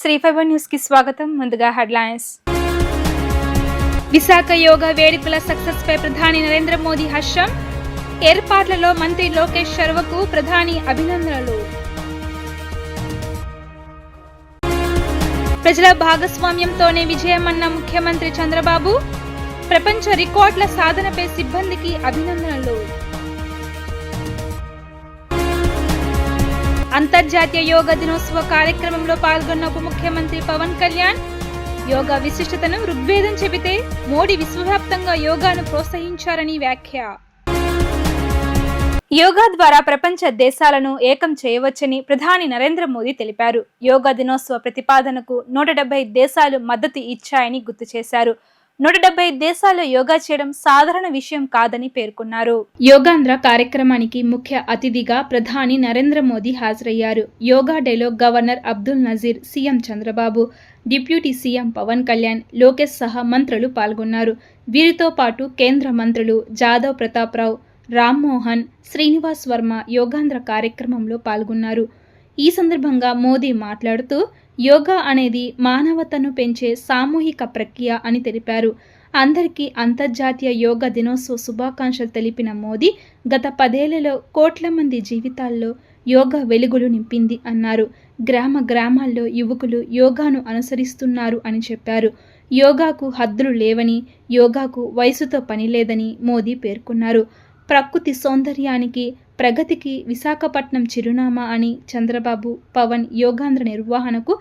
Shri Fiber news కి స్వాగతం. ముందుగా హెడ్లైన్స్. విశాఖ యోగా వేడుకల సక్సెస్ పై ప్రధాని నరేంద్ర మోదీ హర్షం. ఏర్పాట్లలో మంత్రి లోకేష్ శర్వకు ప్రధాని అభినందనలు. ప్రజల భాగస్వామ్యంతోనే విజయమన్న ముఖ్యమంత్రి చంద్రబాబు. ప్రపంచ రికార్డుల సాధనపై సిబ్బందికి అభినందనలు. అంతర్జాతీయ యోగా దినోత్సవ కార్యక్రమంలో పాల్గొన్న ఉప ముఖ్యమంత్రి పవన్ కళ్యాణ్. యోగా విశిష్టతను ఋగ్వేదం చెబితే మోడీ విశ్వవ్యాప్తంగా యోగాను ప్రోత్సహించారని వ్యాఖ్య. యోగా ద్వారా ప్రపంచ దేశాలను ఏకం చేయవచ్చని ప్రధాని నరేంద్ర మోదీ తెలిపారు. యోగా దినోత్సవ ప్రతిపాదనకు 170 దేశాలు మద్దతు ఇచ్చాయని గుర్తు చేశారు. 170 దేశాల్లో యోగా చేయడం సాధారణ విషయం కాదని పేర్కొన్నారు. యోగాంధ్ర కార్యక్రమానికి ముఖ్య అతిథిగా ప్రధాని నరేంద్ర మోదీ హాజరయ్యారు. యోగా డేలో governor Abdul Nazeer, CM Chandrababu, deputy CM Pawan Kalyan, Lokesh సహా మంత్రులు పాల్గొన్నారు. వీరితో పాటు కేంద్ర మంత్రులు జాదవ్ ప్రతాప్రావు, రామ్మోహన్, శ్రీనివాస్ వర్మ యోగాంధ్ర కార్యక్రమంలో పాల్గొన్నారు. ఈ సందర్భంగా మోదీ మాట్లాడుతూ యోగా అనేది మానవతను పెంచే సామూహిక ప్రక్రియ అని తెలిపారు. అందరికీ అంతర్జాతీయ యోగా దినోత్సవ శుభాకాంక్షలు తెలిపిన మోదీ గత 10 ఏళ్లలో కోట్ల మంది జీవితాల్లో యోగా వెలుగులు నింపింది అన్నారు. గ్రామ గ్రామాల్లో యువకులు యోగాను అనుసరిస్తున్నారు అని చెప్పారు. యోగాకు హద్దులు లేవని, యోగాకు వయసుతో పని లేదని మోదీ పేర్కొన్నారు. ప్రకృతి సౌందర్యానికి, ప్రగతికి విశాఖపట్నం చిరునామా అని చంద్రబాబు, పవన్ యోగాంధ్ర నిర్వహణకు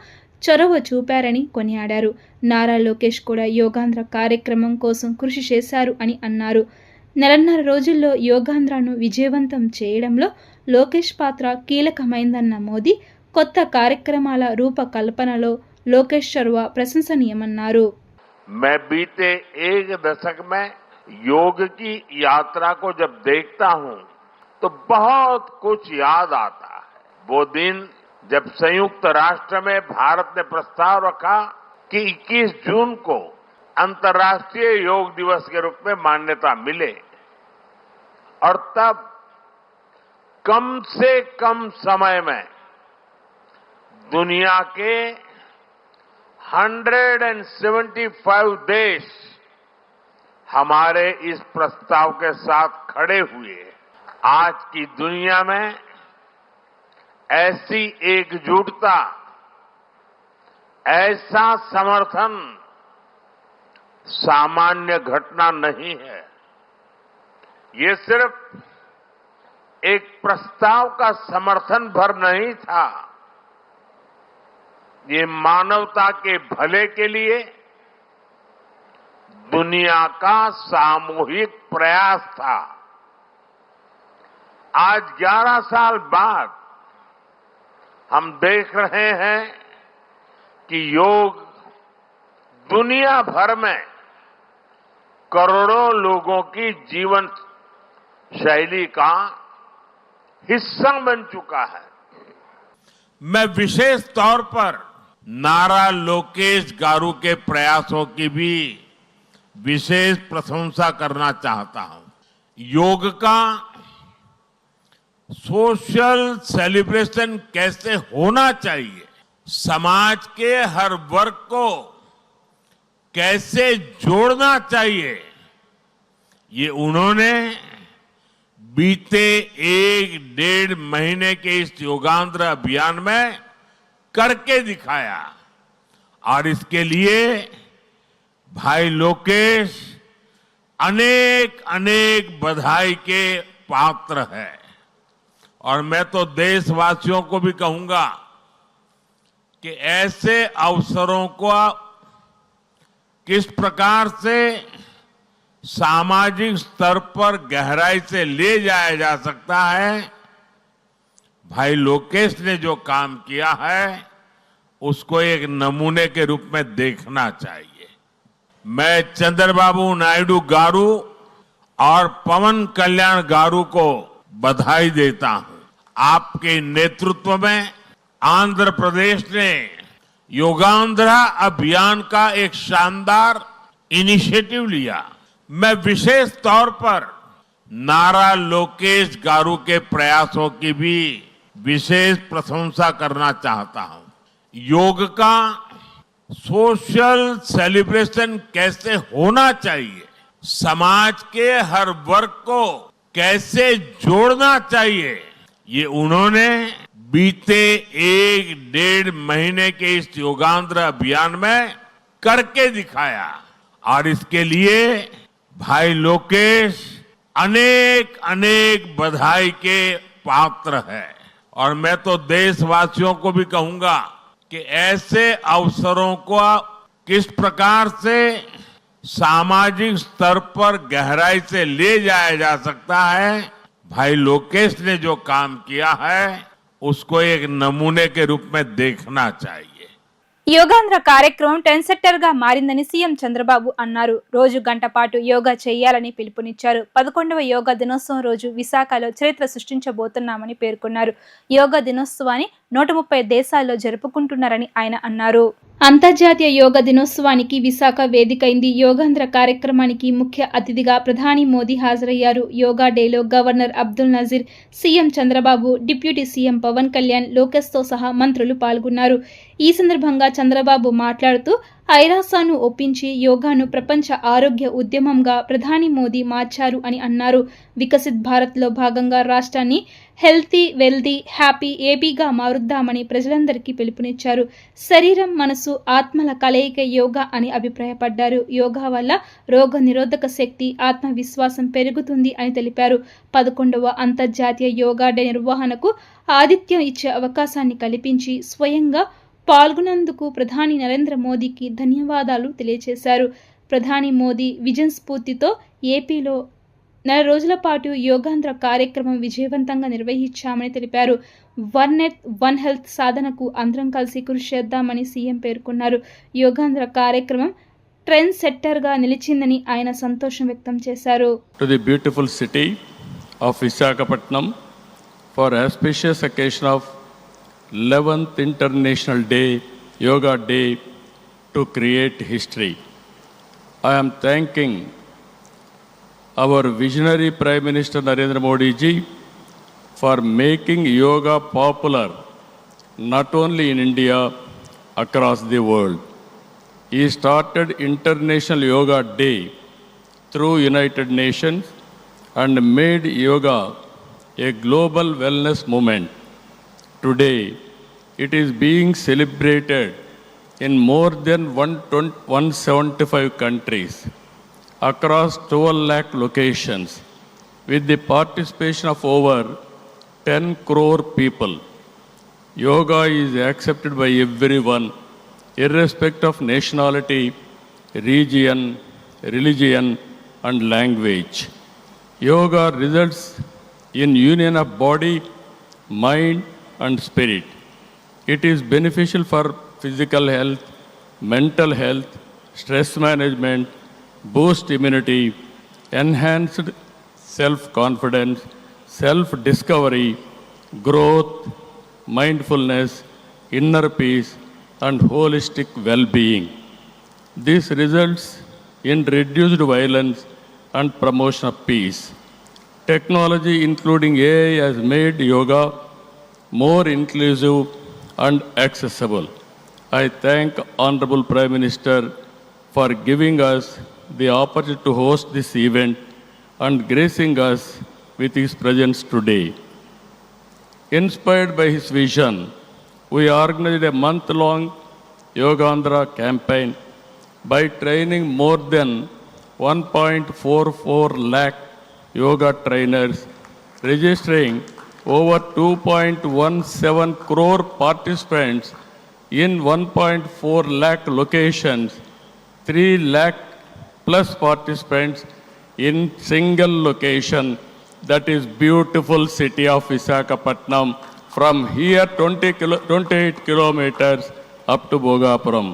చొరవ చూపారని కొనియాడారు. నారా లోకేష్ కూడా యోగాంధ్ర కార్యక్రమం కోసం కృషి చేశారు అని అన్నారు. 1.5 రోజుల్లో యోగాంధ్రను విజయవంతం చేయడంలో లోకేష్ పాత్ర కీలకమైందన్న మోదీ కొత్త కార్యక్రమాల రూపకల్పనలో లోకేష్ చొరవ ప్రశంసనీయమన్నారు. योग की यात्रा को जब देखता हूं तो बहुत कुछ याद आता है। वो दिन जब संयुक्त राष्ट्र में भारत ने प्रस्ताव रखा कि 21 जून को अंतर्राष्ट्रीय योग दिवस के रूप में मान्यता मिले, और तब कम से कम समय में दुनिया के 175 देश हमारे इस प्रस्ताव के साथ खड़े हुए। आज की दुनिया में ऐसी एकजुटता, ऐसा समर्थन सामान्य घटना नहीं है। ये सिर्फ एक प्रस्ताव का समर्थन भर नहीं था, ये मानवता के भले के लिए दुनिया का सामूहिक प्रयास था। आज 11 साल बाद हम देख रहे हैं कि योग दुनिया भर में करोड़ों लोगों की जीवन शैली का हिस्सा बन चुका है। मैं विशेष तौर पर नारा लोकेश गारू के प्रयासों की भी विशेष प्रशंसा करना चाहता हूं। योग का सोशल सेलिब्रेशन कैसे होना चाहिए, समाज के हर वर्ग को कैसे जोड़ना चाहिए, ये उन्होंने बीते 1-1.5 महीने के इस योगांध्र अभियान में करके दिखाया। और इसके लिए भाई लोकेश अनेक अनेक बधाई के पात्र है। और मैं तो देशवासियों को भी कहूंगा कि ऐसे अवसरों को किस प्रकार से सामाजिक स्तर पर गहराई से ले जाया जा सकता है, भाई लोकेश ने जो काम किया है उसको एक नमूने के रूप में देखना चाहिए। मैं चंद्रबाबू नायडू गारू और पवन कल्याण गारू को बधाई देता हूं। आपके नेतृत्व में आंध्र प्रदेश ने योगांध्रा अभियान का एक शानदार इनिशिएटिव लिया। मैं विशेष तौर पर नारा लोकेश गारू के प्रयासों की भी विशेष प्रशंसा करना चाहता हूं। योग का सोशल सेलिब्रेशन कैसे होना चाहिए, समाज के हर वर्ग को कैसे जोड़ना चाहिए, ये उन्होंने बीते 1-1.5 महीने के इस योगांध्र अभियान में करके दिखाया। और इसके लिए भाई लोकेश अनेक अनेक बधाई के पात्र है। और मैं तो देशवासियों को भी कहूंगा कि ऐसे अवसरों को किस प्रकार से सामाजिक स्तर पर गहराई से ले जाया जा सकता है, भाई लोकेश ने जो काम किया है उसको एक नमूने के रूप में देखना चाहिए। యోగాంధ్ర కార్యక్రమం ట్రెండ్ సెట్టర్ గా మారిందని సీఎం చంద్రబాబు అన్నారు. రోజు గంట పాటు యోగా చేయాలని పిలుపునిచ్చారు. 11వ యోగా దినోత్సవం రోజు విశాఖలో చరిత్ర సృష్టించబోతున్నామని పేర్కొన్నారు. యోగా దినోత్సవాన్ని 130 దేశాల్లో జరుపుకుంటున్నారని ఆయన అన్నారు. అంతర్జాతీయ యోగా దినోత్సవానికి విశాఖ వేదికైంది. యోగాంధ్ర కార్యక్రమానికి ముఖ్య అతిథిగా ప్రధాని మోదీ హాజరయ్యారు. యోగా డేలో governor Abdul Nazeer, CM Chandrababu, deputy CM Pawan Kalyan, లోకేష్తో సహా మంత్రులు పాల్గొన్నారు. ఈ సందర్భంగా చంద్రబాబు మాట్లాడుతూ ఐరాసాను ఒప్పించి యోగాను ప్రపంచ ఆరోగ్య ఉద్యమంగా ప్రధాని మోదీ మార్చారు అని అన్నారు. వికసిత్ భారత్లో భాగంగా రాష్ట్రాన్ని హెల్తీ, వెల్తీ, హ్యాపీ ఏపీగా మారుద్దామని ప్రజలందరికీ పిలుపునిచ్చారు. శరీరం, మనసు, ఆత్మల కలయిక యోగా అని అభిప్రాయపడ్డారు. యోగా వల్ల రోగ నిరోధక శక్తి, ఆత్మవిశ్వాసం పెరుగుతుంది అని తెలిపారు. 11వ అంతర్జాతీయ యోగా డే నిర్వహణకు ఆతిథ్యం ఇచ్చే అవకాశాన్ని కల్పించి స్వయంగా పాల్గొన్నందుకు ప్రధాని నరేంద్ర మోదీకి ధన్యవాదాలు తెలియజేశారు. ప్రధాని మోదీ విజన్ స్ఫూర్తితో ఏపీలో 4 రోజుల పాటు యోగాంధ్ర కార్యక్రమం విజయవంతంగా నిర్వహించామని తెలిపారు. వన్ ఎర్త్, వన్ హెల్త్ సాధనకు అందరం కలిసి కృషి చేద్దామని సీఎం పేర్కొన్నారు. యోగాంధ్ర కార్యక్రమం ట్రెండ్ సెట్టర్గా నిలిచిందని ఆయన సంతోషం వ్యక్తం చేశారు. To the beautiful city of Visakhapatnam for auspicious occasion of 11th International Day, Yoga Day, to create history. I am thanking our visionary Prime Minister Narendra Modi ji for making yoga popular not only in India, across the world. He started International Yoga Day through United Nations and made yoga a global wellness movement. Today, it is being celebrated in more than 175 countries across 12 lakh locations with the participation of over 10 crore people. Yoga is accepted by everyone, irrespective of nationality, region, religion, and language. Yoga results in union of body, mind, and spirit. It is beneficial for physical health, mental health, stress management, boost immunity, enhanced self-confidence, self-discovery, growth, mindfulness, inner peace, and holistic well-being. This results in reduced violence and promotion of peace. Technology, including AI, has made yoga more inclusive and accessible. I thank Honorable Prime Minister for giving us the opportunity to host this event and gracing us with his presence today. Inspired by his vision, we organized a month-long Yogaandhra campaign by training more than 1.44 lakh yoga trainers, registering over 2.17 crore participants in 1.4 lakh locations, 3 lakh plus participants in single location, that is beautiful city of Visakhapatnam. From here 28 kilometers up to Bhogapuram.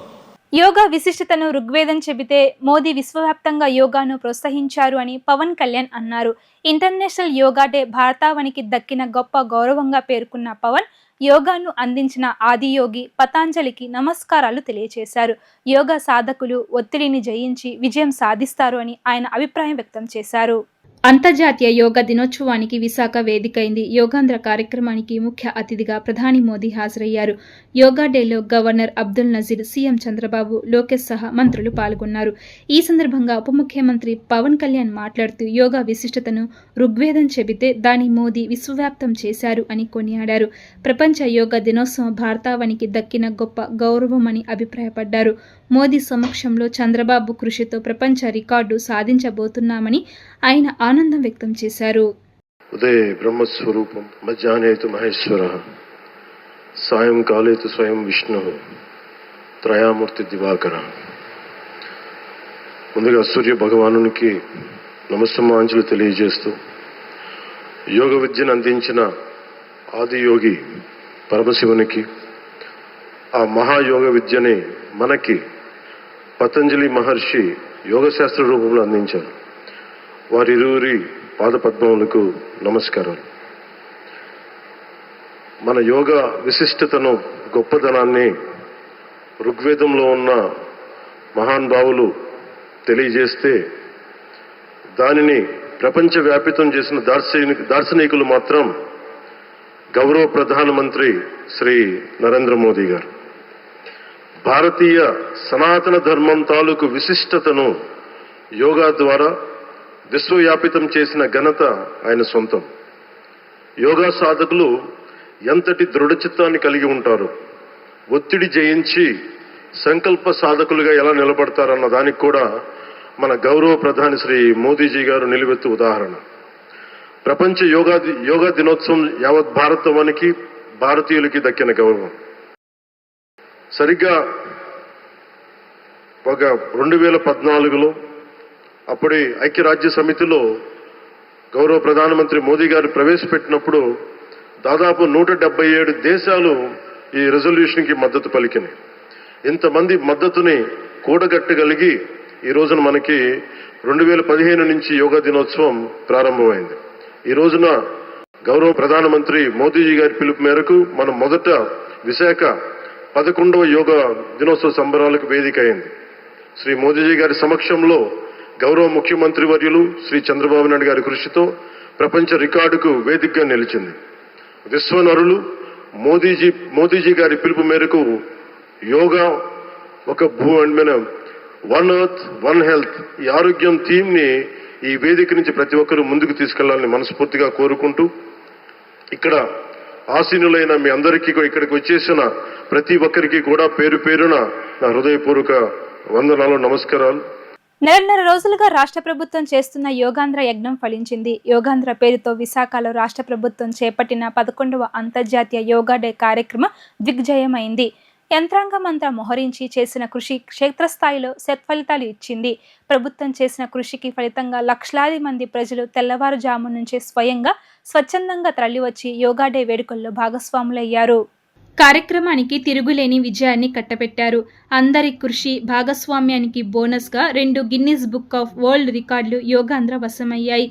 Yoga విశిష్టతను ఋగ్వేదం చెబితే మోదీ విశ్వవ్యాప్తంగా యోగాను ప్రోత్సహించారు అని పవన్ కళ్యాణ్ అన్నారు. International yoga day భారతావనికి దక్కిన గొప్ప గౌరవంగా పేర్కొన్న పవన్ యోగాను అందించిన ఆదియోగి పతాంజలికి నమస్కారాలు తెలియజేశారు. యోగా సాధకులు ఒత్తిడిని జయించి విజయం సాధిస్తారు అని ఆయన అభిప్రాయం వ్యక్తం చేశారు. అంతర్జాతీయ యోగా దినోత్సవానికి విశాఖ వేదికైంది. యోగాంధ్ర కార్యక్రమానికి ముఖ్య అతిథిగా ప్రధాని మోదీ హాజరయ్యారు. యోగా డేలో గవర్నర్ అబ్దుల్ నజీర్, సీఎం చంద్రబాబు, లోకేష్ సహా మంత్రులు పాల్గొన్నారు. ఈ సందర్భంగా ఉప ముఖ్యమంత్రి పవన్ కళ్యాణ్ మాట్లాడుతూ యోగా విశిష్టతను ఋగ్వేదం చెబితే దాని మోదీ విశ్వవ్యాప్తం చేశారు అని కొనియాడారు. ప్రపంచ యోగా దినోత్సవం భారతావనికి దక్కిన గొప్ప గౌరవమని అభిప్రాయపడ్డారు. మోదీ సమక్షంలో చంద్రబాబు కృషితో ప్రపంచ రికార్డు సాధించబోతున్నామని ఆయన ఆనందం వ్యక్తం చేశారు. ఉదయ బ్రహ్మస్వరూపం మధ్యాహ్నేతు మహేశ్వర సాయంకాలేతు స్వయం విష్ణు త్రయామూర్తి దివాకర. ముందుగా సూర్య భగవానునికి నమస్సమాంజలు తెలియజేస్తూ యోగ విద్యను అందించిన ఆదియోగి పరమశివునికి, ఆ మహాయోగ విద్యని మనకి పతంజలి మహర్షి యోగశాస్త్ర రూపంలో అందించారు. వారిరువురి పాదపద్మములకు నమస్కారాలు. మన యోగా విశిష్టతను, గొప్పదనాన్ని ఋగ్వేదంలో ఉన్న మహానుభావులు తెలియజేస్తే దానిని ప్రపంచవ్యాపితం చేసిన దార్శనికులు మాత్రం గౌరవ ప్రధానమంత్రి శ్రీ నరేంద్ర మోదీ గారు. భారతీయ సనాతన ధర్మం తాలూకు విశిష్టతను యోగా ద్వారా విశ్వవ్యాపితం చేసిన ఘనత ఆయన సొంతం. యోగా సాధకులు ఎంతటి దృఢచిత్తాన్ని కలిగి ఉంటారు, ఒత్తిడి జయించి సంకల్ప సాధకులుగా ఎలా నిలబడతారన్న దానికి కూడా మన గౌరవ ప్రధాని శ్రీ మోదీజీ గారు నిలువెత్తు ఉదాహరణ. ప్రపంచ యోగా దినోత్సవం యావత్ భారతవానికి, భారతీయులకి దక్కిన గౌరవం. సరిగ్గా ఒక 2014లో అప్పటి ఐక్యరాజ్య సమితిలో గౌరవ ప్రధానమంత్రి మోదీ గారు ప్రవేశపెట్టినప్పుడు దాదాపు 177 దేశాలు ఈ రెజల్యూషన్కి మద్దతు పలికినాయి. ఇంతమంది మద్దతుని కూడగట్టగలిగి ఈ రోజున మనకి 2015 నుంచి యోగా దినోత్సవం ప్రారంభమైంది. ఈ రోజున గౌరవ ప్రధానమంత్రి మోదీజీ గారి పిలుపు మేరకు మనం మొదట విశాఖ 11వ యోగా దినోత్సవ సంబరాలకు వేదిక అయింది. శ్రీ మోదీజీ గారి సమక్షంలో గౌరవ ముఖ్యమంత్రి వర్యులు శ్రీ చంద్రబాబు నాయుడు గారి కృషితో ప్రపంచ రికార్డుకు వేదికగా నిలిచింది. విశ్వనరులు మోదీజీ గారి పిలుపు మేరకు యోగా ఒక వన్ ఎర్త్ వన్ హెల్త్, ఈ ఆరోగ్యం థీమ్ ని ఈ వేదిక నుంచి ప్రతి ఒక్కరూ ముందుకు తీసుకెళ్లాలని మనస్ఫూర్తిగా కోరుకుంటూ, ఇక్కడ ఆసీనులైన మీ అందరికీ, ఇక్కడికి వచ్చేసిన ప్రతి ఒక్కరికి కూడా పేరు పేరున నా హృదయపూర్వక వందనాలు, నమస్కారాలు. నెలన్నర రోజులుగా రాష్ట్ర ప్రభుత్వం చేస్తున్న యోగాంధ్ర యజ్ఞం ఫలించింది. యోగాంధ్ర పేరుతో విశాఖలో రాష్ట్ర ప్రభుత్వం చేపట్టిన 11వ అంతర్జాతీయ యోగా డే కార్యక్రమం దిగ్విజయమైంది. యంత్రాంగం అంతా మోహరించి చేసిన కృషి క్షేత్రస్థాయిలో సత్ఫలితాలు ఇచ్చింది. ప్రభుత్వం చేసిన కృషికి ఫలితంగా లక్షలాది మంది ప్రజలు తెల్లవారుజాము నుంచే స్వచ్ఛందంగా తరలివచ్చి యోగా డే వేడుకల్లో భాగస్వాములయ్యారు. కార్యక్రమానికి తిరుగులేని విజయాన్ని కట్టబెట్టారు. అందరి కృషి భాగస్వామ్యానికి బోనస్గా 2 గిన్నిస్ బుక్ ఆఫ్ వరల్డ్ రికార్డులు యోగాంధ్ర వశమయ్యాయి.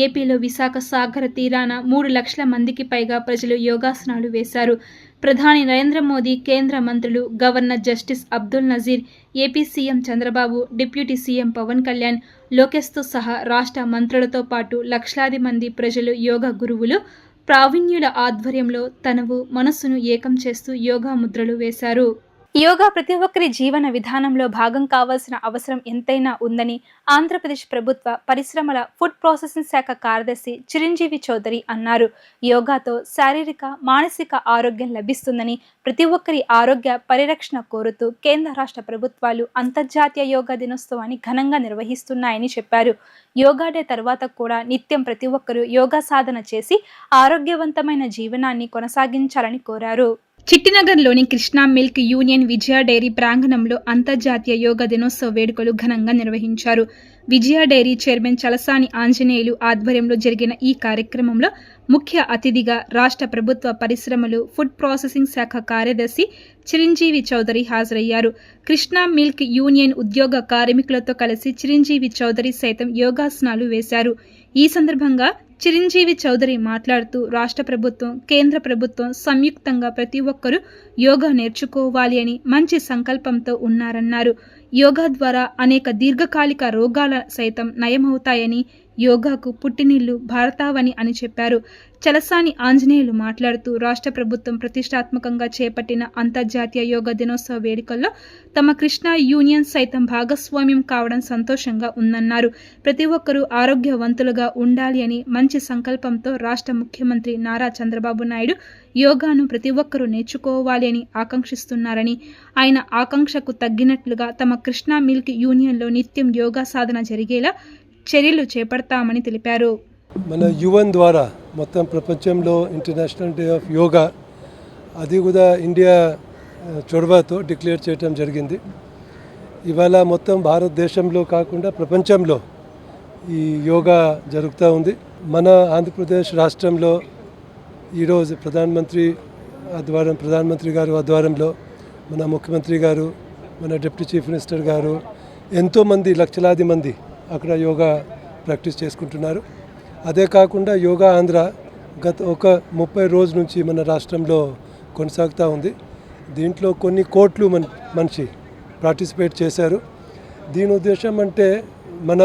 ఏపీలో విశాఖ సాగర తీరాన 3 లక్షల మందికి పైగా ప్రజలు యోగాసనాలు వేశారు. ప్రధాని నరేంద్ర మోదీ, కేంద్ర మంత్రులు, governor justice Abdul Nazeer, AP CM Chandrababu, deputy CM Pawan Kalyan, లోకేష్తో సహా రాష్ట్ర మంత్రులతో పాటు లక్షలాది మంది ప్రజలు, యోగా గురువులు, ప్రావీణ్యుల ఆధ్వర్యంలో తనవు మనస్సును ఏకం చేస్తూ యోగా ముద్రలు వేశారు. యోగా ప్రతి ఒక్కరి జీవన విధానంలో భాగం కావాల్సిన అవసరం ఎంతైనా ఉందని ఆంధ్రప్రదేశ్ ప్రభుత్వ పరిశ్రమల ఫుడ్ ప్రాసెసింగ్ శాఖ కార్యదర్శి చిరంజీవి చౌదరి అన్నారు. యోగాతో శారీరక, మానసిక ఆరోగ్యం లభిస్తుందని, ప్రతి ఒక్కరి ఆరోగ్య పరిరక్షణ కోరుతూ కేంద్ర రాష్ట్ర ప్రభుత్వాలు అంతర్జాతీయ యోగా దినోత్సవాన్ని ఘనంగా నిర్వహిస్తున్నాయని చెప్పారు. యోగా డే తర్వాత కూడా నిత్యం ప్రతి ఒక్కరూ యోగా సాధన చేసి ఆరోగ్యవంతమైన జీవనాన్ని కొనసాగించాలని కోరారు. చిట్టినగర్లోని కృష్ణా మిల్క్ యూనియన్ విజయ డైరీ ప్రాంగణంలో అంతర్జాతీయ యోగా దినోత్సవ వేడుకలు ఘనంగా నిర్వహించారు. విజయ డైరీ చైర్మన్ చలసాని ఆంజనేయులు ఆధ్వర్యంలో జరిగిన ఈ కార్యక్రమంలో ముఖ్య అతిథిగా రాష్ట్ర ప్రభుత్వ పరిశ్రమలు ఫుడ్ ప్రాసెసింగ్ శాఖ కార్యదర్శి చిరంజీవి చౌదరి హాజరయ్యారు. కృష్ణా మిల్క్ యూనియన్ ఉద్యోగ కార్మికులతో కలిసి చిరంజీవి చౌదరి సైతం యోగాసనాలు వేశారు. ఈ సందర్భంగా చిరంజీవి చౌదరి మాట్లాడుతూ రాష్ట్ర ప్రభుత్వం, కేంద్ర ప్రభుత్వం సంయుక్తంగా ప్రతి ఒక్కరూ యోగా నేర్చుకోవాలి అని మంచి సంకల్పంతో ఉన్నారన్నారు. యోగా ద్వారా అనేక దీర్ఘకాలిక రోగాల సైతం నయమవుతాయని, యోగాకు పుట్టినిల్లు భారతావని అని చెప్పారు. చలసాని ఆంజనేయులు మాట్లాడుతూ రాష్ట్ర ప్రభుత్వం ప్రతిష్టాత్మకంగా చేపట్టిన అంతర్జాతీయ యోగా దినోత్సవ వేడుకల్లో తమ కృష్ణా యూనియన్ సైతం భాగస్వామ్యం కావడం సంతోషంగా ఉందన్నారు. ప్రతి ఒక్కరూ ఆరోగ్యవంతులుగా ఉండాలి అని మంచి సంకల్పంతో రాష్ట్ర ముఖ్యమంత్రి నారా చంద్రబాబు నాయుడు యోగాను ప్రతి ఒక్కరూ నేర్చుకోవాలి అని ఆకాంక్షిస్తున్నారని, ఆయన ఆకాంక్షకు తగ్గినట్లుగా తమ కృష్ణా మిల్క్ యూనియన్లో నిత్యం యోగా సాధన జరిగేలా చర్యలు చేపడతామని తెలిపారు. మన యువన్ ద్వారా మొత్తం ప్రపంచంలో ఇంటర్నేషనల్ డే ఆఫ్ యోగా అది కూడా ఇండియా చొరవతో డిక్లేర్ చేయడం జరిగింది. ఇవాళ మొత్తం భారతదేశంలో కాకుండా ప్రపంచంలో ఈ యోగా జరుగుతూ ఉంది. మన ఆంధ్రప్రదేశ్ రాష్ట్రంలో ఈరోజు ప్రధానమంత్రి గారు ఆధ్వర్యంలో మన ముఖ్యమంత్రి గారు, మన డిప్యూటీ చీఫ్ మినిస్టర్ గారు, ఎంతోమంది లక్షలాది మంది అక్కడ యోగా ప్రాక్టీస్ చేసుకుంటున్నారు. అదే కాకుండా యోగా ఆంధ్ర గత ఒక 30 రోజుల నుంచి మన రాష్ట్రంలో కొనసాగుతూ ఉంది. దీంట్లో కొన్ని కోట్లు మనిషి పార్టిసిపేట్ చేశారు. దీని ఉద్దేశం అంటే మన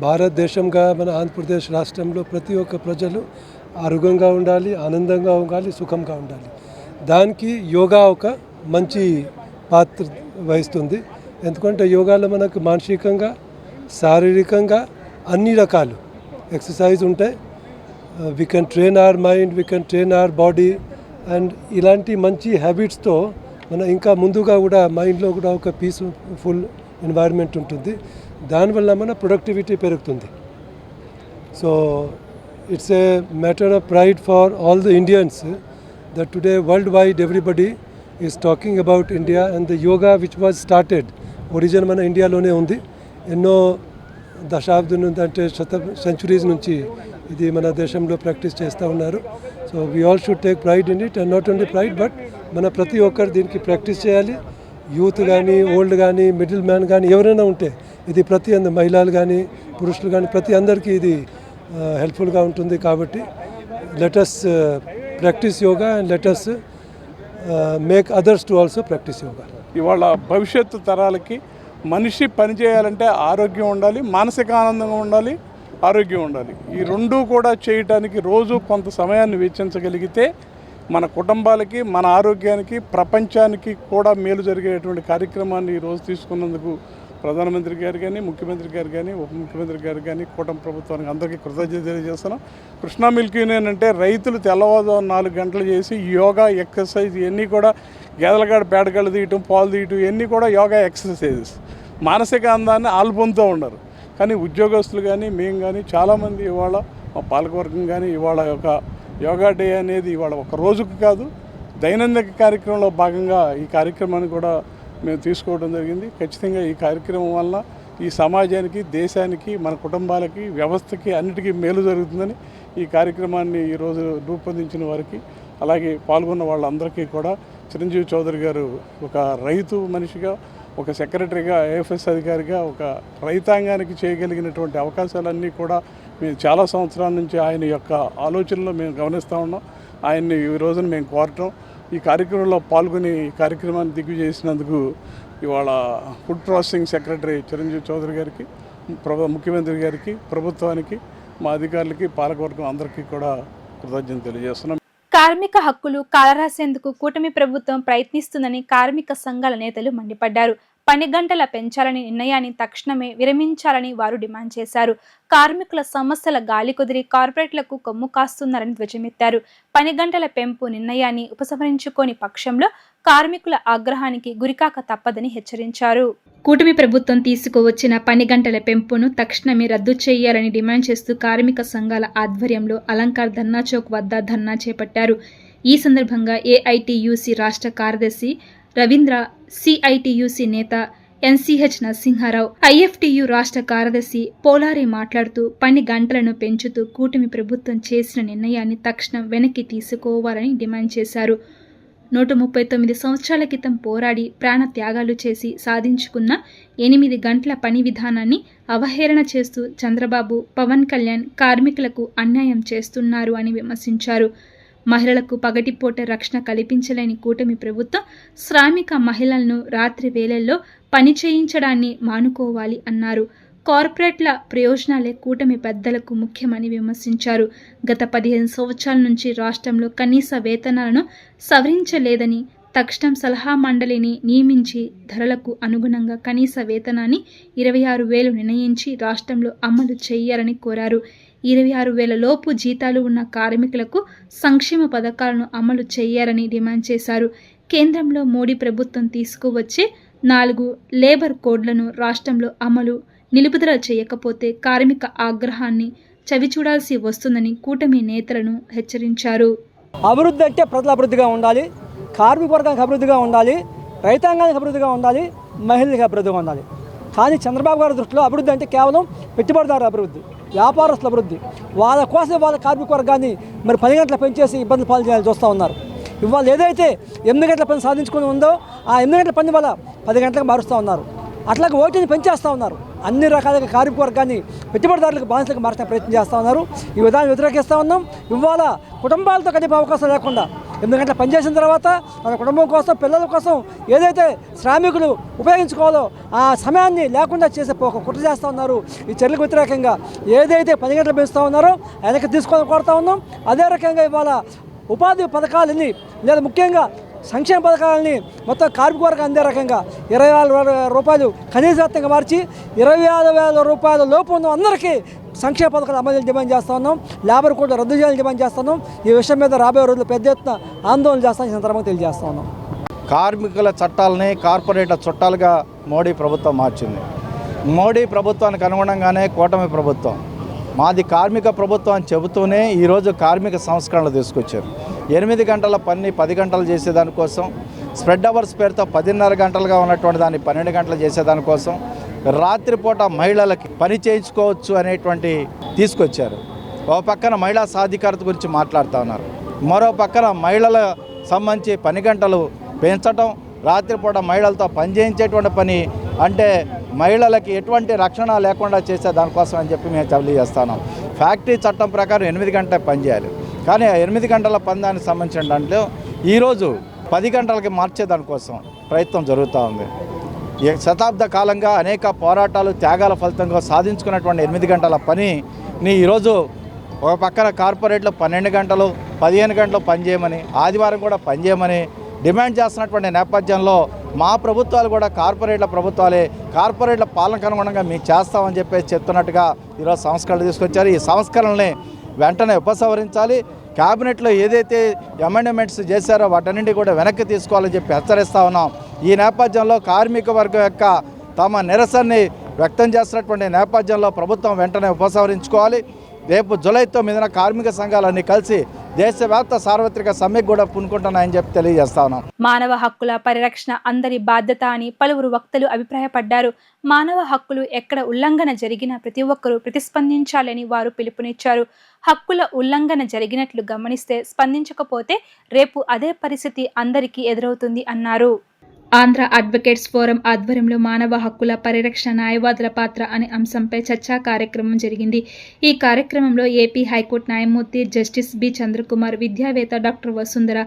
భారతదేశంగా, మన ఆంధ్రప్రదేశ్ రాష్ట్రంలో ప్రతి ఒక్క ప్రజలు ఆరోగ్యంగా ఉండాలి, ఆనందంగా ఉండాలి, సుఖంగా ఉండాలి. దానికి యోగా ఒక మంచి పాత్ర వహిస్తుంది. ఎందుకంటే యోగాలో మనకు మానసికంగా, శారీరకంగా అన్ని రకాలు ఎక్సర్సైజ్ ఉంటాయి. We can train our mind, we can train our body. And ఇలాంటి మంచి హ్యాబిట్స్తో మనం ఇంకా ముందుగా కూడా మైండ్లో కూడా ఒక పీస్ఫుల్ ఎన్వైర్న్మెంట్ ఉంటుంది. దానివల్ల మన ప్రొడక్టివిటీ పెరుగుతుంది. So it's a matter of pride for all the Indians that today worldwide everybody is talking about India and the yoga which was started origin మన ఇండియాలోనే ఉంది. ఎన్నో దశాబ్దం నుంచి అంటే సెంచురీస్ నుంచి ఇది మన దేశంలో ప్రాక్టీస్ చేస్తూ ఉన్నారు. So we all should take pride in it. And not only pride but మన ప్రతి ఒక్కరు దీనికి ప్రాక్టీస్ చేయాలి. యూత్ కానీ, ఓల్డ్ కానీ, మిడిల్ మ్యాన్ కానీ ఎవరైనా ఉంటే ఇది మహిళలు కానీ, పురుషులు కానీ ప్రతి అందరికీ ఇది హెల్ప్ఫుల్గా ఉంటుంది. కాబట్టి let us practice yoga and let us make others to also practice yoga. ఇవాళ భవిష్యత్తు తరాలకి మనిషి పనిచేయాలంటే ఆరోగ్యం ఉండాలి, మానసిక ఆనందంగా ఉండాలి, ఆరోగ్యం ఉండాలి. ఈ రెండూ కూడా చేయటానికి రోజు కొంత సమయాన్ని వెచ్చించగలిగితే మన కుటుంబాలకి, మన ఆరోగ్యానికి, ప్రపంచానికి కూడా మేలు జరిగేటువంటి కార్యక్రమాన్ని ఈరోజు తీసుకున్నందుకు ప్రధానమంత్రి గారు కానీ, ముఖ్యమంత్రి గారు కానీ, ఉప ముఖ్యమంత్రి గారు కానీ, కూటమి ప్రభుత్వానికి అందరికీ కృతజ్ఞత తెలియజేస్తున్నాం. కృష్ణా మిల్క్ యూనియన్ అంటే రైతులు తెల్లవారుజామున 4 గంటలు చేసి యోగా, ఎక్సర్సైజ్ ఇవన్నీ కూడా గేదెలగాడ పేడగాళ్ళు తీయటం, పాలు తీయటం ఇవన్నీ కూడా యోగా ఎక్సర్సైజెస్. మానసిక ఆనందాన్ని ఆల్పొందుతూ ఉన్నారు. కానీ ఉద్యోగస్తులు కానీ, మేము కానీ చాలామంది ఇవాళ మా పాలకవర్గం కానీ ఇవాళ ఒక యోగా డే అనేది ఇవాళ ఒక రోజుకు కాదు, దైనందిక కార్యక్రమంలో భాగంగా ఈ కార్యక్రమాన్ని కూడా మేము తీసుకోవడం జరిగింది. ఖచ్చితంగా ఈ కార్యక్రమం వల్ల ఈ సమాజానికి, దేశానికి, మన కుటుంబాలకి, వ్యవస్థకి అన్నిటికీ మేలు జరుగుతుందని ఈ కార్యక్రమాన్ని ఈరోజు రూపొందించిన వారికి, అలాగే పాల్గొన్న వాళ్ళందరికీ కూడా చిరంజీవి చౌదరి గారు ఒక రైతు మనిషిగా, ఒక సెక్రటరీగా, ఏఎఫ్ఎస్ అధికారిగా, ఒక రైతాంగానికి చేయగలిగినటువంటి అవకాశాలన్నీ కూడా మేము చాలా సంవత్సరాల నుంచి ఆయన యొక్క ఆలోచనలో మేము గమనిస్తూ ఉన్నాం. ఆయన్ని ఈ రోజున మేము కోరటం, ఈ కార్యక్రమంలో పాల్గొని ఈ కార్యక్రమాన్ని దిగ్విజయించినందుకు ఇవాళ food processing secretary Chiranjeevi Chaudhary గారికి, ముఖ్యమంత్రి గారికి, ప్రభుత్వానికి, మా అధికారులకి, పాలకవర్గం అందరికీ కూడా కృతజ్ఞతలు తెలియజేస్తున్నాం. కార్మిక హక్కులు కాలరాసేందుకు కూటమి ప్రభుత్వం ప్రయత్నిస్తుందని కార్మిక సంఘాల నేతలు మండిపడ్డారు. పని గంటల పెంచాలని నిర్ణయాన్ని తక్షణమే విరమించాలని వారు డిమాండ్ చేశారు. కార్మికుల సమస్యల గాలి కుదిరి కార్పొరేట్లకు కొమ్ము కాస్తున్నారని ధ్వజమెత్తారు. పని గంటల పెంపు నిర్ణయాన్ని ఉపసంహరించుకోని పక్షంలో కార్మికుల ఆగ్రహానికి గురికాక తప్పదని హెచ్చరించారు. కూటమి ప్రభుత్వం తీసుకువచ్చిన పని గంటల పెంపును తక్షణమే రద్దు చేయాలని డిమాండ్ చేస్తూ కార్మిక సంఘాల ఆధ్వర్యంలో అలంకార్ ధర్నా చౌక్ వద్ద ధర్నా చేపట్టారు. ఈ సందర్భంగా ఏఐటియుసి రాష్ట్ర కార్యదర్శి రవీంద్ర, సిఐటియుసి నేత ఎన్సిహెచ్ నరసింహారావు, ఐఎఫ్టియు రాష్ట్ర కార్యదర్శి పోలారి మాట్లాడుతూ పని గంటలను పెంచుతూ కూటమి ప్రభుత్వం చేసిన నిర్ణయాన్ని తక్షణం వెనక్కి తీసుకోవాలని డిమాండ్ చేశారు. 139 సంవత్సరాల క్రితం పోరాడి ప్రాణ త్యాగాలు చేసి సాధించుకున్న 8 గంటల పని విధానాన్ని అవహేళన చేస్తూ చంద్రబాబు, పవన్ కళ్యాణ్ కార్మికులకు అన్యాయం చేస్తున్నారు అని విమర్శించారు. మహిళలకు పగటిపూట రక్షణ కల్పించలేని కూటమి ప్రభుత్వం శ్రామిక మహిళలను రాత్రి వేళల్లో పని చేయించడాన్ని మానుకోవాలి అన్నారు. కార్పొరేట్ల ప్రయోజనాలే కూటమి పెద్దలకు ముఖ్యమని విమర్శించారు. గత 15 సంవత్సరాల నుంచి రాష్ట్రంలో కనీస వేతనాలను సవరించలేదని, తక్షణం సలహా మండలిని నియమించి ధరలకు అనుగుణంగా కనీస వేతనాన్ని 26,000 నిర్ణయించి రాష్ట్రంలో అమలు చేయాలని కోరారు. 26,000 లోపు జీతాలు ఉన్న కార్మికులకు సంక్షేమ పథకాలను అమలు చేయాలని డిమాండ్ చేశారు. కేంద్రంలో మోడీ ప్రభుత్వం తీసుకువచ్చే 4 లేబర్ కోడ్లను రాష్ట్రంలో అమలు నిలుపుదల చేయకపోతే కార్మిక ఆగ్రహాన్ని చవిచూడాల్సి వస్తుందని కూటమి నేతలను హెచ్చరించారు. అభివృద్ధి అంటే ప్రజల అభివృద్ధిగా ఉండాలి, కార్మిక వర్గానికి అభివృద్ధిగా ఉండాలి, రైతాంగానికి అభివృద్ధిగా ఉండాలి, మహిళలకు అభివృద్ధిగా ఉండాలి. కానీ చంద్రబాబు గారి దృష్టిలో అభివృద్ధి అంటే కేవలం పెట్టుబడిదారు అభివృద్ధి, వ్యాపారస్తుల అభివృద్ధి. వాళ్ళ కోసం వాళ్ళ కార్మిక వర్గాన్ని మరి 10 గంటలు పెంచేసి ఇబ్బంది పాలు చేయాలని చూస్తూ ఉన్నారు. ఇవాళ ఏదైతే 8 గంటల పని సాధించుకుని ఉందో ఆ 8 గంటల పని వల్ల 10 గంటలకు మారుస్తూ ఉన్నారు. అట్లాగే ఓటీని పెంచేస్తూ ఉన్నారు. అన్ని రకాలుగా కార్మిక వర్గాన్ని పెట్టుబడిదారులకు బానిసలకు మార్చే ప్రయత్నం చేస్తూ ఉన్నారు. ఈ విధానం వ్యతిరేకిస్తూ ఉన్నాం. ఇవాళ కుటుంబాలతో గడిపే అవకాశం లేకుండా 8 గంటల పనిచేసిన తర్వాత మన కుటుంబం కోసం, పిల్లల కోసం ఏదైతే శ్రామికులు ఉపయోగించుకోవాలో ఆ సమయాన్ని లేకుండా చేసే ఒక కుట్ర చేస్తూ ఉన్నారు. ఈ చర్యలకు వ్యతిరేకంగా ఏదైతే 10 గంటలు పెంచుతూ ఉన్నారో వెనక్కి తీసుకోవాలని కోరుతూ ఉన్నాం. అదే రకంగా ఇవాళ ఉపాధి పథకాలని లేదా ముఖ్యంగా సంక్షేమ పథకాలని మొత్తం కార్మిక వర్గం అందే రకంగా 20,000 రూపాయలు కనీస వేతనంగా మార్చి 25,000 రూపాయల లోపు ఉన్న అందరికీ సంక్షేమ పథకాలు అమలు డిమాండ్ చేస్తూ ఉన్నాం. లేబర్ కోడ్ రద్దు చేయాలని డిమాండ్ చేస్తున్నాం. ఈ విషయం మీద రాబోయే రోజుల్లో పెద్ద ఎత్తున ఆందోళన చేస్తామని ఈ సందర్భంగా తెలియజేస్తా ఉన్నాం. కార్మికుల చట్టాలని కార్పొరేట్ చట్టాలుగా మోడీ ప్రభుత్వం మార్చింది. మోడీ ప్రభుత్వానికి అనుగుణంగానే కూటమి ప్రభుత్వం మాది కార్మిక ప్రభుత్వం అని చెబుతూనే ఈరోజు కార్మిక సంస్కరణలు తీసుకొచ్చారు. 8 గంటల పని 10 గంటలు చేసేదానికోసం, స్ప్రెడ్ అవర్స్ పేరుతో 10.5 గంటలుగా ఉన్నటువంటి దాన్ని 12 గంటలు చేసేదానికోసం, రాత్రిపూట మహిళలకి పని చేయించుకోవచ్చు అనేటువంటి తీసుకొచ్చారు. ఒక పక్కన మహిళా సాధికారత గురించి మాట్లాడుతూ ఉన్నారు. మరో పక్కన మహిళల సంబంధించి పని గంటలు పెంచడం, రాత్రిపూట మహిళలతో పని చేయించేటువంటి పని అంటే మహిళలకి ఎటువంటి రక్షణ లేకుండా చేసే దానికోసం అని చెప్పి మేము తెలియజేస్తున్నాం. ఫ్యాక్టరీ చట్టం ప్రకారం 8 గంటల పని చేయాలి. కానీ 8 గంటల పని దానికి సంబంధించిన దాంట్లో ఈరోజు 10 గంటలకి మార్చేదానికోసం ప్రయత్నం జరుగుతూ ఉంది. శతాబ్ద కాలంగా అనేక పోరాటాలు, త్యాగాల ఫలితంగా సాధించుకున్నటువంటి 8 గంటల పనిని ఈరోజు ఒక పక్కన కార్పొరేట్లో 12 గంటలు 15 గంటలు పనిచేయమని, ఆదివారం కూడా పనిచేయమని డిమాండ్ చేస్తున్నటువంటి నేపథ్యంలో మా ప్రభుత్వాలు కూడా కార్పొరేట్ల ప్రభుత్వాలే, కార్పొరేట్ల పాలనకు అనుగుణంగా మేము చేస్తామని చెప్పేసి చెప్తున్నట్టుగా ఈరోజు సంస్కరణలు తీసుకొచ్చారు. ఈ సంస్కరణల్ని వెంటనే ఉపసంహరించాలి. క్యాబినెట్లో ఏదైతే అమెండ్మెంట్స్ చేశారో వాటన్నింటి కూడా వెనక్కి తీసుకోవాలని చెప్పి హెచ్చరిస్తూ ఉన్నాం. ఈ నేపథ్యంలో కార్మిక వర్గం యొక్క తమ నిరసనని వ్యక్తం చేస్తున్నటువంటి నేపథ్యంలో ప్రభుత్వం వెంటనే ఉపసంహరించుకోవాలి. రేపు జూలై 9న కార్మిక సంఘాలన్నీ కలిసి దేశవ్యాప్త సార్వత్రిక సమ్మెకు కూడా పూనుకుంటున్నాయని చెప్పి తెలియజేస్తా ఉన్నాం. మానవ హక్కుల పరిరక్షణ అందరి బాధ్యత అని పలువురు వక్తలు అభిప్రాయపడ్డారు. మానవ హక్కులు ఎక్కడ ఉల్లంఘన జరిగినా ప్రతి ఒక్కరూ ప్రతిస్పందించాలని వారు పిలుపునిచ్చారు. హక్కుల ఉల్లంఘన జరిగినట్లు గమనిస్తే స్పందించకపోతే రేపు అదే పరిస్థితి అందరికీ ఎదురవుతుంది అన్నారు. ఆంధ్ర అడ్వకేట్స్ ఫోరం ఆధ్వర్యంలో మానవ హక్కుల పరిరక్షణ న్యాయవాదుల పాత్ర అనే అంశంపై చర్చా కార్యక్రమం జరిగింది. ఈ కార్యక్రమంలో ఏపీ హైకోర్టు న్యాయమూర్తి జస్టిస్ బి చంద్రకుమార్, విద్యావేత్త డాక్టర్ వసుంధర,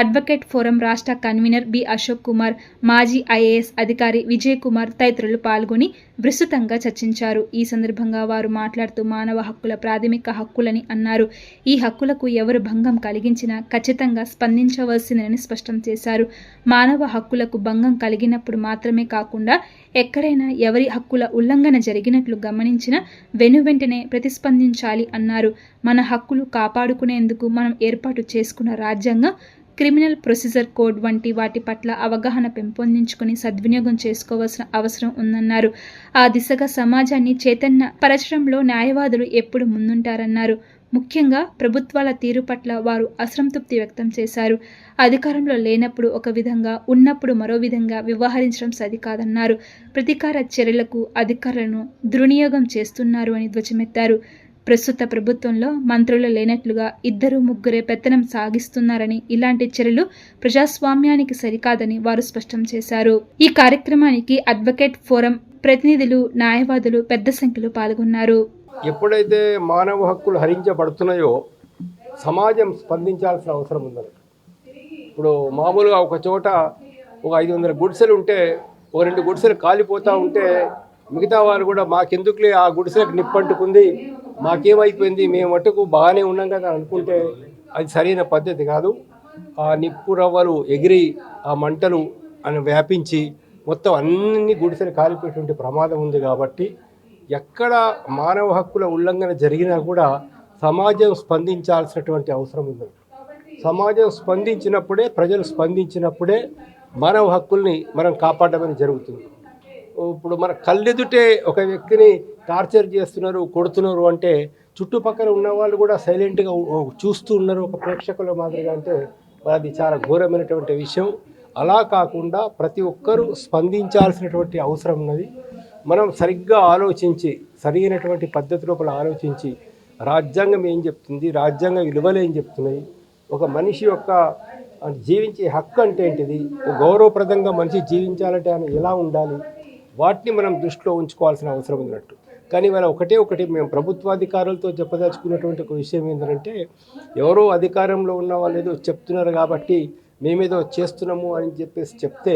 అడ్వకేట్ ఫోరం రాష్ట్ర కన్వీనర్ బి అశోక్ కుమార్, మాజీ ఐఏఎస్ అధికారి విజయ్ కుమార్ తదితరులు పాల్గొని విస్తృతంగా చర్చించారు. ఈ సందర్భంగా వారు మాట్లాడుతూ మానవ హక్కుల ప్రాథమిక హక్కులని అన్నారు. ఈ హక్కులకు ఎవరు భంగం కలిగించినా ఖచ్చితంగా స్పందించవలసిందని స్పష్టం చేశారు. మానవ హక్కులకు భంగం కలిగినప్పుడు మాత్రమే కాకుండా ఎక్కడైనా ఎవరి హక్కుల ఉల్లంఘన జరిగినట్లు గమనించినా వెనువెంటనే ప్రతిస్పందించాలి అన్నారు. మన హక్కులు కాపాడుకునేందుకు మనం ఏర్పాటు చేసుకున్న రాజ్యాంగం, క్రిమినల్ ప్రొసీజర్ కోడ్ వంటి వాటి పట్ల అవగాహన పెంపొందించుకుని సద్వినియోగం చేసుకోవాల్సిన అవసరం ఉందన్నారు. ఆ దిశగా సమాజాన్ని చైతన్య పరచడంలో న్యాయవాదులు ఎప్పుడు ముందుంటారన్నారు. ముఖ్యంగా ప్రభుత్వాల తీరు పట్ల వారు అసంతృప్తి వ్యక్తం చేశారు. అధికారంలో లేనప్పుడు ఒక విధంగా, ఉన్నప్పుడు మరో విధంగా వ్యవహరించడం సరికాదన్నారు. ప్రతీకార చర్యలకు అధికారులను దుర్వినియోగం చేస్తున్నారు అని ధ్వజమెత్తారు. ప్రస్తుత ప్రభుత్వంలో మంత్రులు లేనట్లుగా 2-3 పెత్తనం సాగిస్తున్నారని, ఇలాంటి చర్యలు ప్రజాస్వామ్యానికి సరికాదని వారు స్పష్టం చేశారు. ఈ కార్యక్రమానికి అడ్వకేట్ ఫోరం ప్రతినిధులు, న్యాయవాదులు పెద్ద సంఖ్యలో పాల్గొన్నారు. ఎప్పుడైతే మానవ హక్కులు హరించబడుతున్నాయో సమాజం స్పందించాల్సిన అవసరం ఉందని. ఇప్పుడు మామూలుగా ఒక చోట ఒక 500 గుడిసెలు ఉంటే ఒక 2 గుడిసెలు కాలిపోతూ ఉంటే మిగతా వారు కూడా మాకెందుకులే ఆ గుడిసెలకు నిప్పంటుకుంది, మాకేమైపోయింది, మేము మట్టుకు బాగానే ఉన్నాం కదా అనుకుంటే అది సరైన పద్ధతి కాదు. ఆ నిప్పు రవ్వలు ఎగిరి ఆ మంటలు అని వ్యాపించి మొత్తం అన్ని గుడిసెలు కాలిపోయేటువంటి ప్రమాదం ఉంది. కాబట్టి ఎక్కడ మానవ హక్కుల ఉల్లంఘన జరిగినా కూడా సమాజం స్పందించాల్సినటువంటి అవసరం ఉంది. సమాజం స్పందించినప్పుడే, ప్రజలు స్పందించినప్పుడే మానవ హక్కుల్ని మనం కాపాడమని జరుగుతుంది. ఇప్పుడు మన కళ్ళెదుటే ఒక వ్యక్తిని టార్చర్ చేస్తున్నారు, కొడుతున్నారు అంటే చుట్టుపక్కల ఉన్న వాళ్ళు కూడా సైలెంట్గా చూస్తూ ఉన్నారు ఒక ప్రేక్షకుల మాదిరిగా, అంటే అది చాలా ఘోరమైనటువంటి విషయం. అలా కాకుండా ప్రతి ఒక్కరూ స్పందించాల్సినటువంటి అవసరం ఉన్నది. మనం సరిగ్గా ఆలోచించి, సరైనటువంటి పద్ధతి లోపల ఆలోచించి, రాజ్యాంగం ఏం చెప్తుంది, రాజ్యాంగ విలువలు ఏం చెప్తున్నాయి, ఒక మనిషి యొక్క జీవించే హక్కు అంటే ఏంటిది, గౌరవప్రదంగా మనిషి జీవించాలంటే ఆయన ఎలా ఉండాలి, వాటిని మనం దృష్టిలో ఉంచుకోవాల్సిన అవసరం ఉన్నట్టు. కానీ ఇవాళ ఒకటి మేము ప్రభుత్వాధికారులతో చెప్పదలుచుకున్నటువంటి ఒక విషయం ఏంటంటే, ఎవరో అధికారంలో ఉన్న వాళ్ళు ఏదో చెప్తున్నారు కాబట్టి మేమేదో చేస్తున్నాము అని చెప్పేసి చెప్తే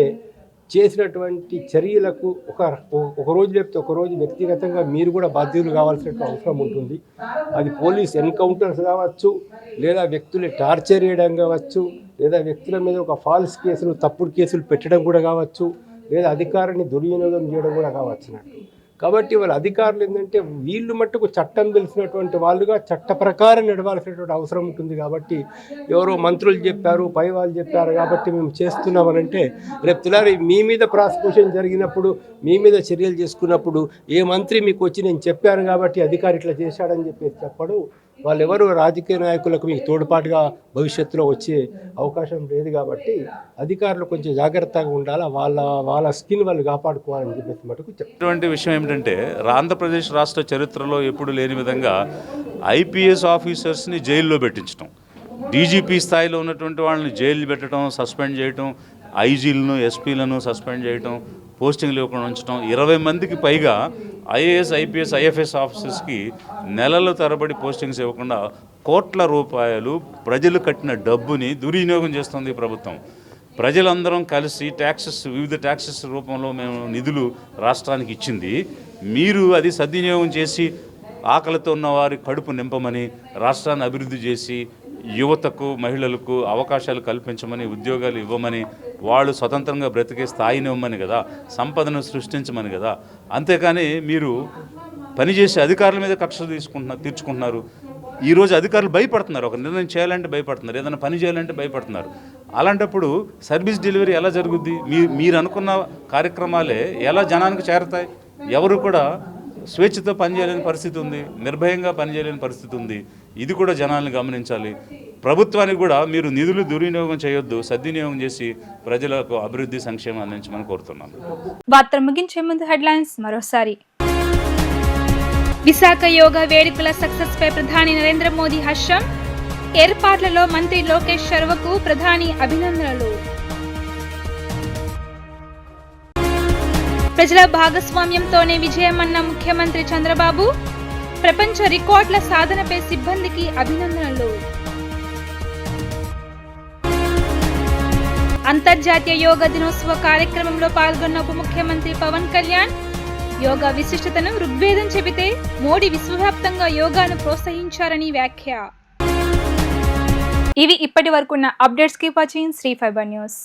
చేసినటువంటి చర్యలకు ఒక రోజు లేకపోతే ఒక రోజు వ్యక్తిగతంగా మీరు కూడా బాధ్యులు కావాల్సిన అవసరం ఉంటుంది. అది పోలీస్ ఎన్కౌంటర్స్ కావచ్చు, లేదా వ్యక్తులు టార్చర్ చేయడం కావచ్చు, లేదా వ్యక్తుల మీద ఒక ఫాల్స్ కేసులు, తప్పుడు కేసులు పెట్టడం కూడా కావచ్చు, లేదా అధికారాన్ని దుర్వినియోగం చేయడం కూడా కావచ్చు. కాబట్టి వాళ్ళ అధికారులు ఏంటంటే వీళ్ళు మట్టుకు చట్టం తెలిసినటువంటి వాళ్ళుగా చట్ట ప్రకారం నడవాల్సినటువంటి అవసరం ఉంటుంది. కాబట్టి ఎవరో మంత్రులు చెప్పారు, పై వాళ్ళు చెప్పారు కాబట్టి మేము చేస్తున్నామనంటే రేపు తెల్లారి మీ మీద ప్రాసిక్యూషన్ జరిగినప్పుడు, మీ మీద చర్యలు చేసుకున్నప్పుడు ఏ మంత్రి మీకు వచ్చి నేను చెప్పాను కాబట్టి అధికారి ఇట్లా చేశాడని చెప్పేసి చెప్పడు. వాళ్ళెవరు రాజకీయ నాయకులకు మీకు తోడ్పాటుగా భవిష్యత్తులో వచ్చే అవకాశం లేదు. కాబట్టి అధికారులు కొంచెం జాగ్రత్తగా ఉండాలి, వాళ్ళ స్కిన్ వాళ్ళు కాపాడుకోవాలని చెప్పేసి మటుకు చెప్తున్నటువంటి విషయం ఏమిటంటే, ఆంధ్రప్రదేశ్ రాష్ట్ర చరిత్రలో ఎప్పుడు లేని విధంగా ఐపీఎస్ ఆఫీసర్స్ని జైల్లో పెట్టించడం, డీజీపీ స్థాయిలో ఉన్నటువంటి వాళ్ళని జైలు పెట్టడం, సస్పెండ్ చేయటం, ఐజీలను, ఎస్పీలను సస్పెండ్ చేయటం, పోస్టింగ్లు ఇవ్వకుండా ఉంచడం, 20 మందికి పైగా ఐఏఎస్, ఐపీఎస్, ఐఎఫ్ఎస్ ఆఫీసర్స్కి నెలల తరబడి పోస్టింగ్స్ ఇవ్వకుండా కోట్ల రూపాయలు ప్రజలు కట్టిన డబ్బుని దుర్వినియోగం చేస్తుంది ప్రభుత్వం. ప్రజలందరం కలిసి వివిధ ట్యాక్సెస్ రూపంలో మేము నిధులు రాష్ట్రానికి ఇచ్చింది. మీరు అది సద్వినియోగం చేసి ఆకలితో ఉన్న వారి కడుపు నింపమని, రాష్ట్రాన్ని అభివృద్ధి చేసి యువతకు, మహిళలకు అవకాశాలు కల్పించమని, ఉద్యోగాలు ఇవ్వమని, వాళ్ళు స్వతంత్రంగా బ్రతికే స్థాయిని ఇవ్వమని కదా, సంపదను సృష్టించమని కదా. అంతేకాని మీరు పనిచేసే అధికారుల మీద కక్షలు తీర్చుకుంటున్నారు. ఈరోజు అధికారులు భయపడుతున్నారు, ఒక నిర్ణయం చేయాలంటే భయపడుతున్నారు, ఏదైనా పని చేయాలంటే భయపడుతున్నారు. అలాంటప్పుడు సర్వీస్ డెలివరీ ఎలా జరుగుద్ది? మీరు అనుకున్న కార్యక్రమాలే ఎలా జనానికి చేరతాయి? ఎవరు కూడా స్వేచ్ఛతో పనిచేయలేని పరిస్థితి ఉంది, నిర్భయంగా పనిచేయలేని పరిస్థితి ఉంది. ఇది కూడా జనాలను గమనించాలి. ప్రభుత్వానికి కూడా మీరు నిధులు దుర్వినియోగం చేయొద్దు, సద్వినియోగం చేసి ప్రజలకు అభివృద్ధి, సంక్షేమం అందించమని కోరుతున్నాను. వార్తలు ముగించే ముందు హెడ్లైన్స్ మరోసారి. విశాఖ యోగా వేడుకల సక్సెస్ పై ప్రధాని నరేంద్ర మోదీ హర్షం. ఏర్పాట్లలో మంత్రి లోకేష్ శర్వకు ప్రధాని అభినందనలు. ప్రజల భాగస్వామ్యంతోనే విజయమన్న ముఖ్యమంత్రి చంద్రబాబు. ప్రపంచ రికార్డుల సాధనపై సిబ్బందికి అభినందనలు. అంతర్జాతీయ యోగా దినోత్సవ కార్యక్రమంలో పాల్గొన్న ఉప ముఖ్యమంత్రి పవన్ కళ్యాణ్. యోగా విశిష్టతను ఋగ్వేదం చెబితే మోడీ విశ్వవ్యాప్తంగా యోగాను ప్రోత్సహించారని వ్యాఖ్య. ఇవి ఇప్పటి వరకున్న updates. Keep watching Sri Fiber news.